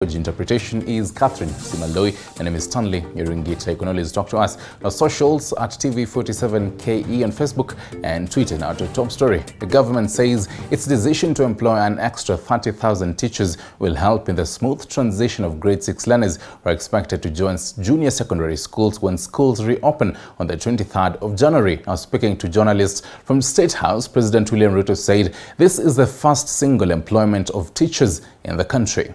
language interpretation is Catherine Simaloi. My name is Stanley Nyeringita. You can always talk to us on socials at TV47KE on Facebook and Twitter. Now to top story. The government says its decision to employ an extra 30,000 teachers will help in the smooth transition of grade 6 learners who are expected to join junior secondary schools when schools reopen on the 23rd of January. Now speaking to journalists from State House, President William Ruto said this is the first single employment of teachers in the country.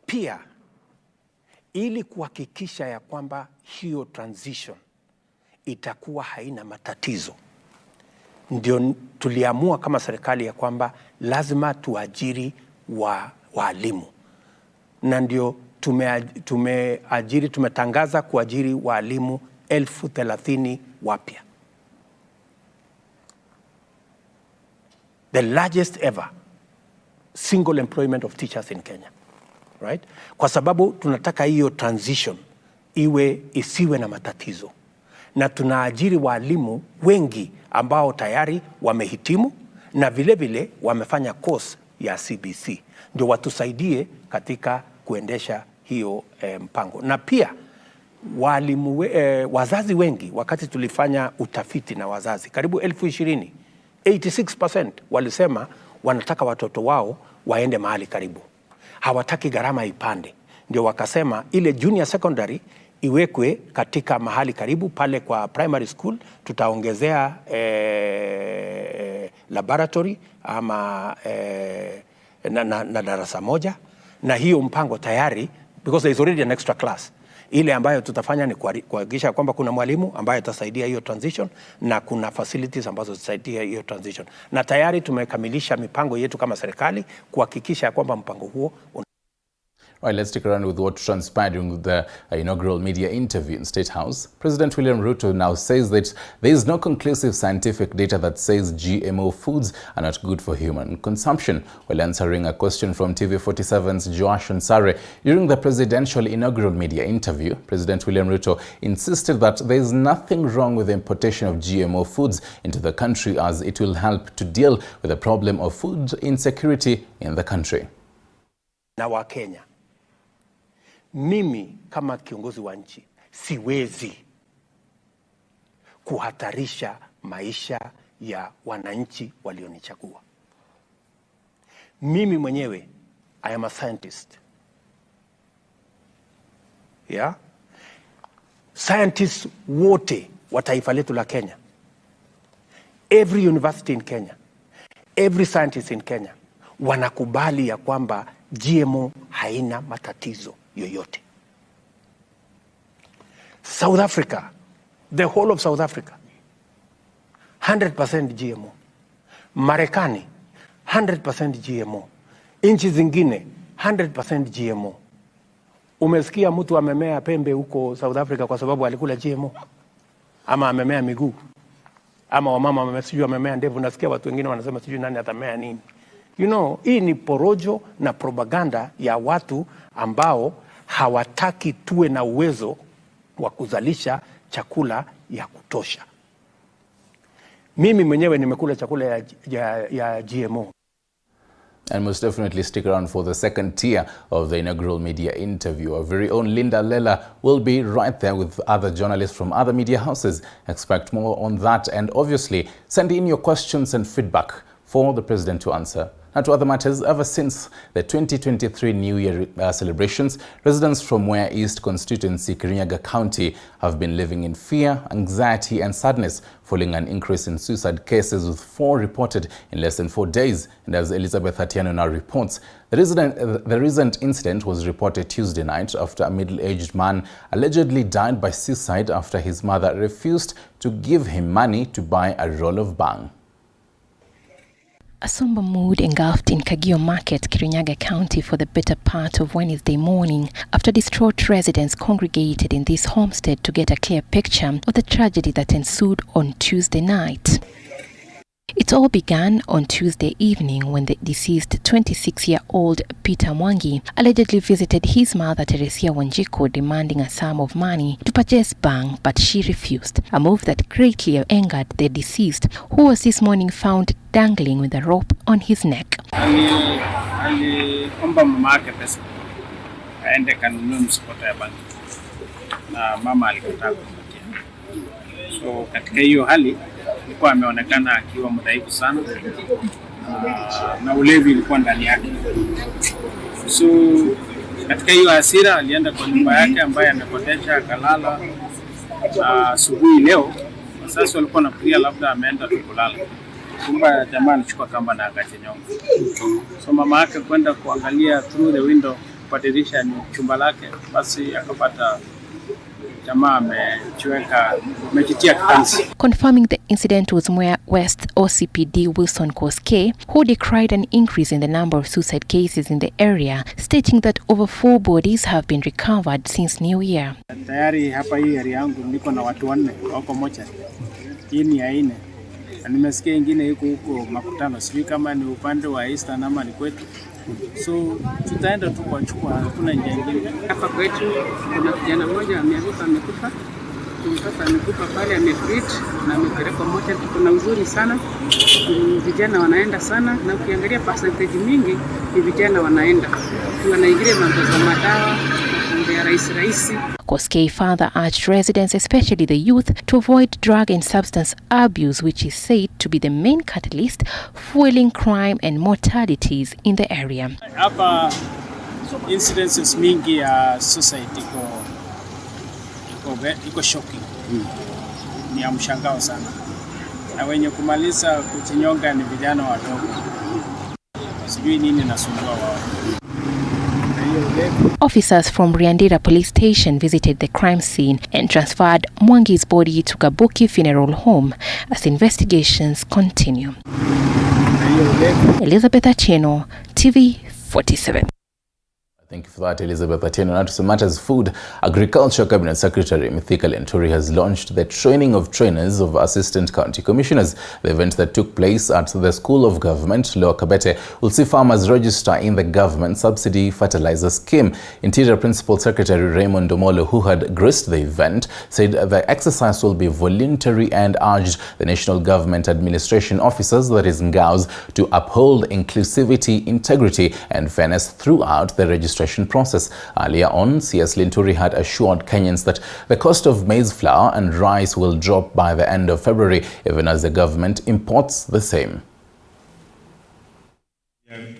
Pia ili kuhakikisha ya kwamba hiyo transition itakuwa haina matatizo, ndio tuliamua kama serikali ya kwamba lazima tuajiri walimu, na ndio tumetangaza kuajiri walimu 30,000 wapya. The largest ever single employment of teachers in Kenya, right? Kwa sababu tunataka hiyo transition isiwe na matatizo, na tunaajiri walimu wengi ambao tayari wamehitimu na vile vile wamefanya course ya CBC, ndio watusaidie katika kuendesha hiyo mpango. Na pia walimu wazazi wengi, wakati tulifanya utafiti na wazazi karibu 20,000, 86% walisema wanataka watoto wao waende mahali karibu, hawataki gharama ipande. Ndio wakasema ile junior secondary iwekwe katika mahali karibu. Pale kwa primary school tutaongezea laboratory ama na darasa moja, na hiyo mpango tayari, because there is already an extra class. Ile ambayo tutafanya ni kuhakikisha kwamba kuna mwalimu ambaye atasaidia hiyo transition na kuna facilities ambazo zitasaidia hiyo transition, na tayari tumekamilisha mipango yetu kama serikali kuhakikisha kwamba mpango huo Right, let's stick around with what transpired during the inaugural media interview in State House. President William Ruto now says that there is no conclusive scientific data that says GMO foods are not good for human consumption. While answering a question from TV47's Joash Nsare during the presidential inaugural media interview, President William Ruto insisted that there is nothing wrong with the importation of GMO foods into the country, as it will help to deal with the problem of food insecurity in the country. Na wa Kenya, mimi kama kiongozi wa nchi siwezi kuhatarisha maisha ya wananchi walionichagua. Mimi mwenyewe, I am a scientist. Yeah? Scientists wote wa taifa letu la Kenya, every university in Kenya, every scientist in Kenya wanakubali ya kwamba GMO haina matatizo yoyote. South Africa, the whole of South Africa, 100% GMO. Marekani, 100% GMO. Nchi zingine, 100% GMO. Umesikia mtu amemea pembe huko South Africa kwa sababu alikula GMO? Ama amemea miguu? Ama wamama amemea ndevu? Nasikia watu wengine wanasema sijui nani atamea nini. You know, hii ni porojo na propaganda ya watu ambao hawataki tuwe na uwezo wa kuzalisha chakula ya kutosha. Mimi mwenyewe nimekula chakula ya GMO. And most definitely stick around for the second tier of the inaugural media interview. Our very own Linda Lela will be right there with other journalists from other media houses. Expect more on that, and obviously send in your questions and feedback for the president to answer. Now to other matters, ever since the 2023 New Year celebrations, residents from Mwea East constituency, Kirinyaga County, have been living in fear, anxiety and sadness following an increase in suicide cases, with 4 reported in less than 4 days. And as Elizabeth Atiano now reports, the recent incident was reported Tuesday night after a middle-aged man allegedly died by suicide after his mother refused to give him money to buy a roll of bang. A somber mood engulfed in Kagio Market, Kirinyaga County for the better part of Wednesday morning after distraught residents congregated in this homestead to get a clear picture of the tragedy that ensued on Tuesday night. It all began on Tuesday evening when the deceased 26-year-old Peter Mwangi allegedly visited his mother Teresia Wanjiku demanding a sum of money to purchase bang, but she refused, a move that greatly angered the deceased, who was this morning found dangling with a rope on his neck. Aliomba mama yake pesa aende kanunue msikoto ya banki na mama alikataa kumpatia. So katika hiyo hali alikuwa ameonekana akiwa mdhaifu sana na ulevi ulikuwa ndani yake. So katika hiyo hasira alienda kwa nyumba yake ambaye amekotesha akalala. Asubuhi leo sasa walikuwa nafikiria labda ameenda tu kulala. Kumba jamaa alichukua kamba na akachenyonga. So mama yake kwenda kuangalia through the window kwa dirisha ni chumba lake, basi akapata jamaa amejitia kitanzi. Confirming the incident was Mwea West OCPD Wilson Koske, who decried an increase in the number of suicide cases in the area, stating that over 4 bodies have been recovered since New Year. Tayari hapa hii area yangu niko na watu 4 wako moja. Hii ni ya 4. Na nimesikia ingine yuko huko Makutano, sijui kama ni upande wa Eastern ama ni kwetu. So tutaenda tu kuchukua, hakuna njia nyingine. Hapa kwetu kuna kijana mmoja amekufa. Mtoto amekufa pale, amefrit na amepelekwa moja. Kuna uzuri sana, vijana wanaenda sana, na ukiangalia percentage mingi ni vijana wanaenda. Wanaingilia mambo za madawa, mambo ya rahisi. Koske further urged residents, especially the youth, to avoid drug and substance abuse, which is said to be the main catalyst fueling crime and mortalities in the area. Hapa incidences mingi ya suicide iko shocking. Ni ya mshangao sana. Na wenye kumaliza kujinyonga ni vijana wadogo. Sijui nini nasumbua wao. Officers from Riandira Police Station visited the crime scene and transferred Mwangi's body to Kabuki Funeral Home as investigations continue. Elizabeth Atieno, TV 47. Thank you for that, Elizabeth Atieno. Now to some matters. Food Agriculture Cabinet Secretary Mithika Lenturi has launched the training of trainers of Assistant County Commissioners. The event that took place at the School of Government, Lower Kabete, will see farmers register in the government subsidy fertilizer scheme. Interior Principal Secretary Raymond Omolo, who had graced the event, said the exercise will be voluntary and urged the National Government Administration officers, that is NGAOs, to uphold inclusivity, integrity and fairness throughout the registration process. Earlier on, CS Lenturi had assured Kenyans that the cost of maize flour and rice will drop by the end of February, even as the government imports the same.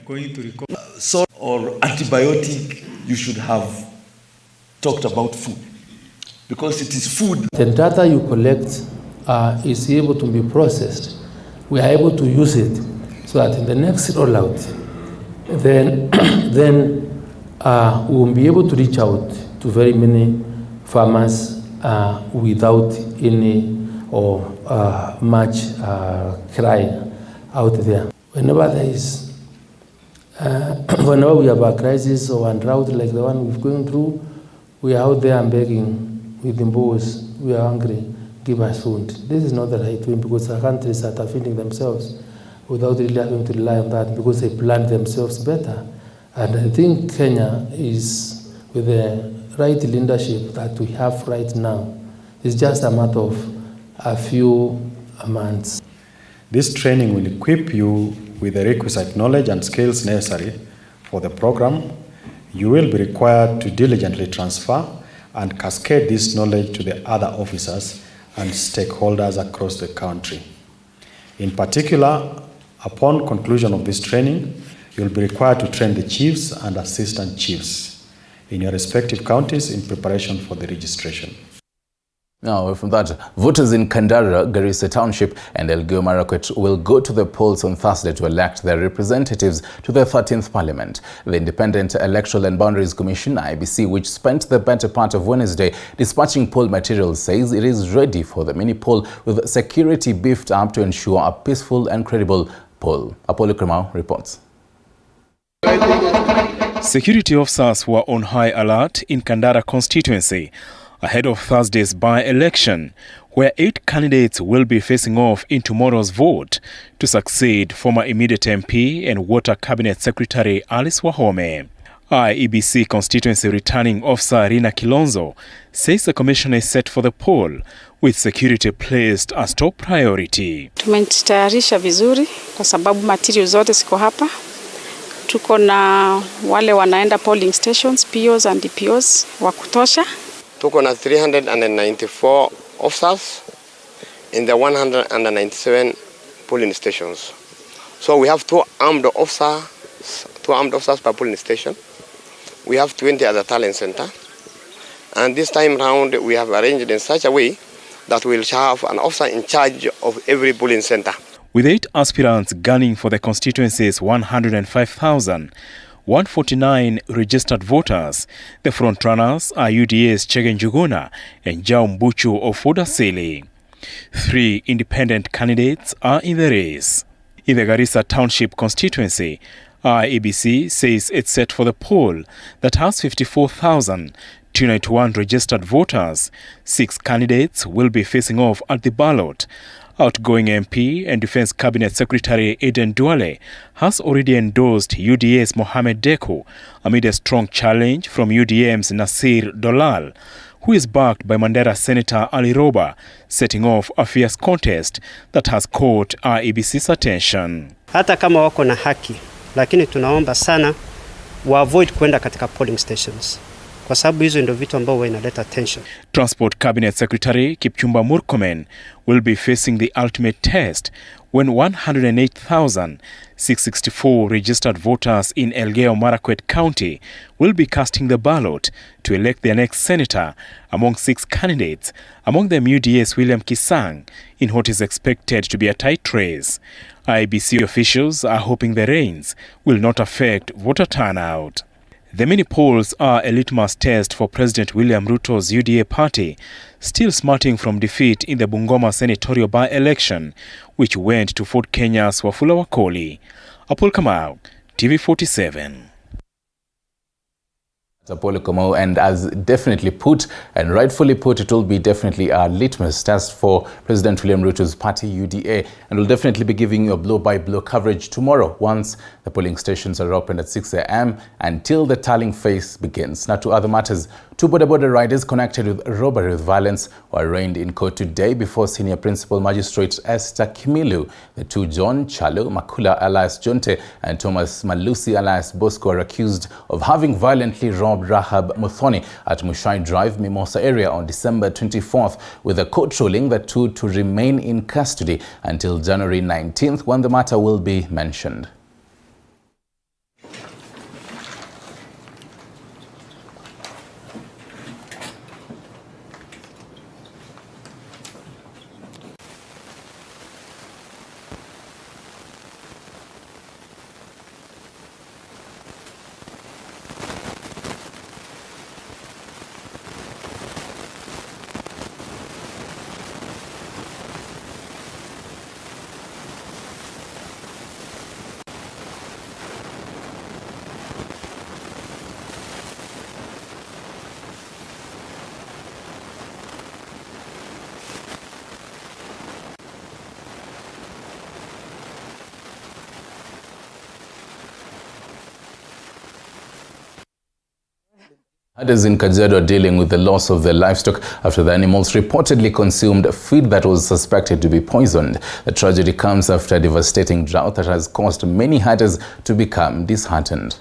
Going to salt or antibiotic, you should have talked about food, because it is food. The data you collect is able to be processed. We are able to use it so that in the next rollout, then we will be able to reach out to very many farmers without any or much cry out there. Whenever there is, whenever we have a crisis or a drought like the one we've going through, we are out there and begging with the bows. We are hungry, give us food. This is not the right way, because the countries that are feeding themselves without really having to rely on that, because they plan themselves better. And I think Kenya is, with the right leadership that we have right now, it's just a matter of a few months. This training will equip you with the requisite knowledge and skills necessary for the program. You will be required to diligently transfer and cascade this knowledge to the other officers and stakeholders across the country. In particular, upon conclusion of this training, you'll be required to train the chiefs and assistant chiefs in your respective counties in preparation for the registration. Now, away from that, voters in Kandara, Garissa Township and Elgeyo Marakwet will go to the polls on Thursday to elect their representatives to the 13th Parliament. The Independent Electoral and Boundaries Commission, IBC, which spent the better part of Wednesday dispatching poll materials, says it is ready for the mini poll with security beefed up to ensure a peaceful and credible poll. Apollo Kremau reports. Security officers were on high alert in Kandara constituency ahead of Thursday's by-election, where 8 candidates will be facing off in tomorrow's vote to succeed former immediate MP and Water Cabinet Secretary Alice Wahome. IEBC constituency returning officer Rina Kilonzo says the commission is set for the poll with security placed as top priority. Tumejitayarisha vizuri kwa sababu materials zote ziko hapa. Tuko na wale wanaenda polling stations, POs and DPOs wa kutosha. Tuko na 394 officers in the 197 polling stations. So we have two armed officers per polling station. We have 20 at the talent center. And this time round we have arranged in such a way that we'll have an officer in charge of every polling center. With 8 aspirants gunning for the constituency's 105,149 registered voters, the frontrunners are UDA's Chege Njuguna and Jao Mbuchu of Fudasili. 3 independent candidates are in the race. In the Garissa Township constituency, IEBC says it's set for the poll that has 54,291 registered voters. 6 candidates will be facing off at the ballot. Outgoing MP and Defense Cabinet Secretary Aden Duale has already endorsed UDA's Mohamed Deku amid a strong challenge from UDM's Nasir Dolal, who is backed by Mandera Senator Ali Roba, setting off a fierce contest that has caught IEBC's attention. Hata kama wako na haki, lakini tunaomba sana wa avoid kwenda katika polling stations, kwa sababu hizo ndio vitu ambavyo inaleta tension. Transport Cabinet Secretary Kipchumba Murkomen will be facing the ultimate test when 108,664 registered voters in Elgeyo Marakwet County will be casting the ballot to elect their next senator among 6 candidates, among them UDA's William Kisang, in what is expected to be a tight race. IEBC officials are hoping the rains will not affect voter turnout. The mini polls are a litmus test for President William Ruto's UDA party, still smarting from defeat in the Bungoma senatorial by-election, which went to Fort Kenya's Wafula Wakoli. Apol Kamau, TV47. Apollo Kamau, and as definitely put and rightfully put, it will be definitely a litmus test for President William Ruto's party UDA, and we'll definitely be giving you a blow-by-blow coverage tomorrow once the polling stations are opened at 6 a.m. until the tallying phase begins. Now to other matters, 2 border riders connected with robbery with violence were arraigned in court today before Senior Principal Magistrate Esther Kimilu. The 2, John Chalo Makula alias Jonte and Thomas Malusi alias Bosco, are accused of having violently robbed Rahab Muthoni at Mushai Drive, Mimosa area on December 24th, with the court ruling the 2 to remain in custody until January 19th, when the matter will be mentioned. Herders in Kajiado are dealing with the loss of their livestock after the animals reportedly consumed feed that was suspected to be poisoned. The tragedy comes after a devastating drought that has caused many herders to become disheartened.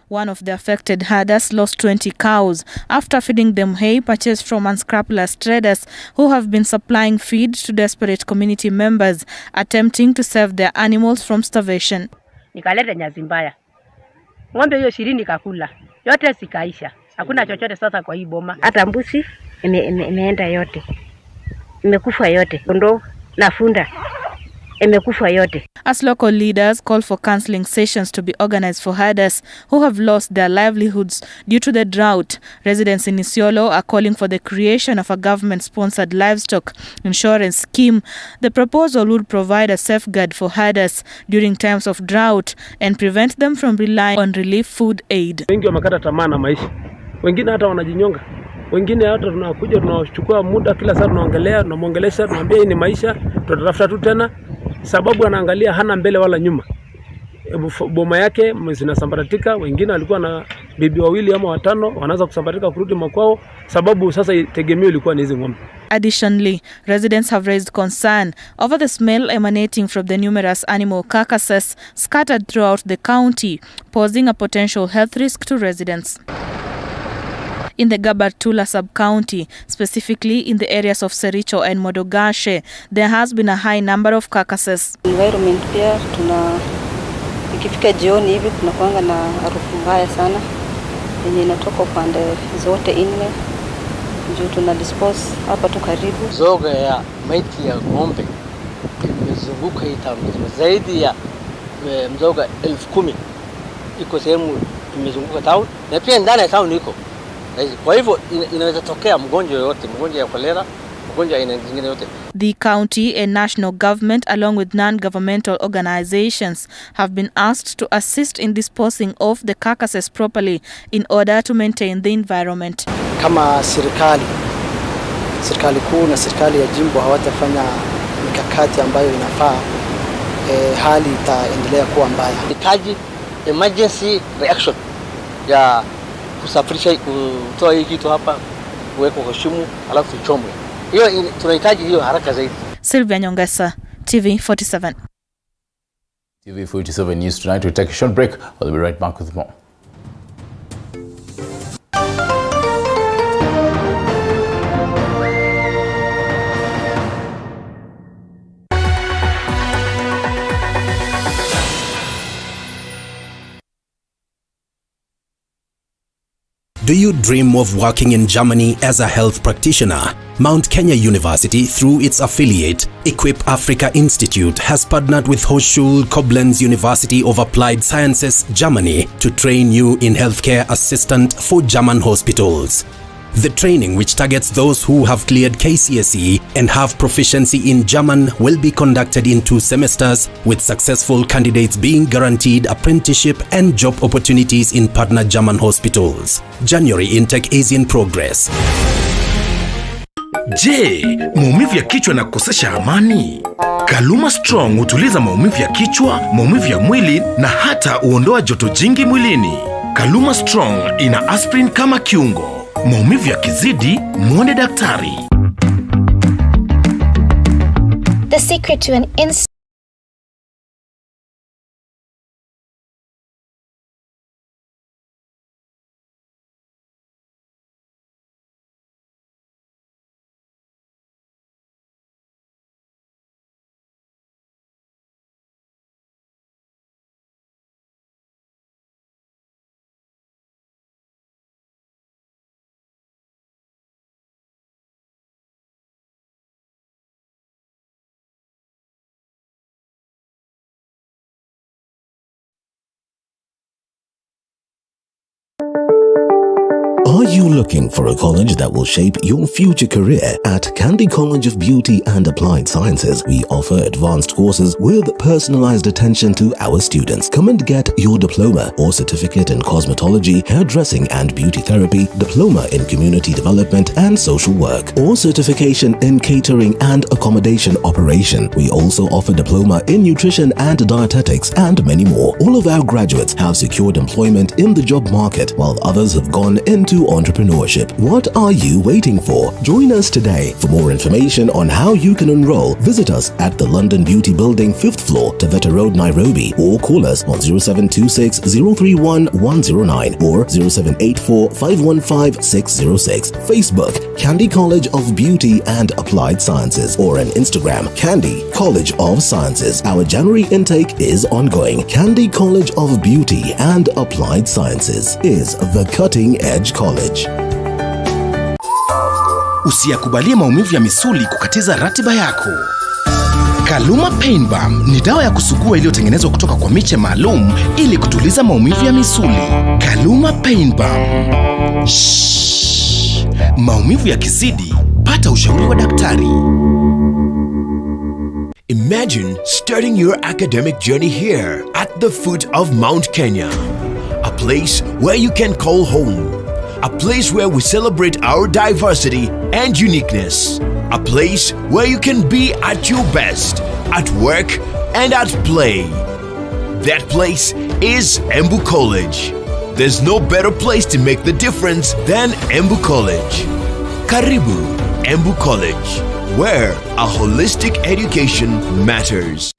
One of the affected herders lost 20 cows after feeding them hay purchased from unscrupulous traders who have been supplying feed to desperate community members attempting to save their animals from starvation. Nikaleta nyazi mbaya. Ng'ombe hiyo 20 kakula. Yote zikaisha. Hakuna chochote sasa kwa hii boma. Hata mbuzi imeenda yote. Imekufa yote. Kondoo na funda imekufa yote. As local leaders call for counseling sessions to be organized for herders who have lost their livelihoods due to the drought, residents in Isiolo are calling for the creation of a government-sponsored livestock insurance scheme. The proposal would provide a safeguard for herders during times of drought and prevent them from relying on relief food aid. Wengi wamekata tamaa na maisha. Wengine hata wanajinyonga. Wengine hata tunakuja tunachukua muda kila saa tunaongelea, tunamwongelesha, tunamwambia hii ni maisha, tutatafuta tu tena, sababu anaangalia hana mbele wala nyuma. Boma yake zinasambaratika, wengine walikuwa na bibi wawili ama watano, wanaanza kusambaratika kurudi makwao, sababu sasa tegemeo ilikuwa ni hizo ng'ombe. Additionally, residents have raised concern over the smell emanating from the numerous animal carcasses scattered throughout the county, posing a potential health risk to residents. In the Gabartula sub-county, specifically in the areas of Sericho and Modogashe, there has been a high number of carcasses. Environment pia ikifika jioni hivi tunakuanga na harufu mbaya sana yenye inatoka upande zote nne. Juu tuna dispose hapa tu karibu. Zoga ya maiti ya ng'ombe imezunguka zaidi ya mzoga 10,000 iko sehemu imezunguka town, na pia ndani ya town iko. Kwa hivyo inaweza tokea mgonjwa yote, mgonjwa ya kolera, mgonjwa aina nyingine yote. The county and national government, along with non-governmental organizations, have been asked to assist in disposing of the carcasses properly in order to maintain the environment. Kama serikali kuu na serikali ya jimbo hawatafanya mikakati ambayo inafaa, hali itaendelea kuwa mbaya. Hitaji emergency reaction ya kusafirisha, kutoa hii kitu hapa, kuweka kwa shimu, alafu ichomwe. Hiyo tunahitaji hiyo haraka zaidi. Sylvia Nyongesa, TV47. TV47 News Tonight. We'll take a short break. We'll be right back with more. Do you dream of working in Germany as a health practitioner? Mount Kenya University, through its affiliate, Equip Africa Institute, has partnered with Hochschule Koblenz University of Applied Sciences, Germany, to train you in healthcare assistant for German hospitals. The training, which targets those who have cleared KCSE and have proficiency in German, will be conducted in 2 semesters, with successful candidates being guaranteed apprenticeship and job opportunities in partner German hospitals. January intake is in progress. Je, maumivu ya kichwa na kukosesha amani? Kaluma Strong hutuliza maumivu ya kichwa, maumivu ya mwili na hata huondoa joto jingi mwilini. Kaluma Strong ina aspirin kama kiungo. Maumivu yakizidi, muone daktari. The secret to an instant Are you looking for a college that will shape your future career? At Candy College of Beauty and Applied Sciences, we offer advanced courses with personalized attention to our students. Come and get your diploma or certificate in cosmetology, hairdressing and beauty therapy, diploma in community development and social work, or certification in catering and accommodation operation. We also offer diploma in nutrition and dietetics and many more. All of our graduates have secured employment in the job market, while others have gone into entrepreneurship. What are you waiting for? Join us today. For more information on how you can enroll, visit us at the London Beauty Building, 5th floor, Taveta Road, Nairobi, or call us on 0726 031 109 or 0784 515 606. Facebook, Candy College of Beauty and Applied Sciences, or on Instagram, Candy College of Sciences. Our January intake is ongoing. Candy College of Beauty and Applied Sciences is the cutting edge college. Usiyakubalie maumivu ya misuli kukatiza ratiba yako. Kaluma Pain Balm ni dawa ya kusugua iliyotengenezwa kutoka kwa miche maalum ili kutuliza maumivu ya misuli. Kaluma Pain Balm. Maumivu yakizidi, pata ushauri wa daktari. Imagine starting your academic journey here at the foot of Mount Kenya, a place where you can call home. a place where we celebrate our diversity and uniqueness. A place where you can be at your best, at work and at play. That place is Embu College. There's no better place to make the difference than Embu College. Karibu Embu College, where a holistic education matters.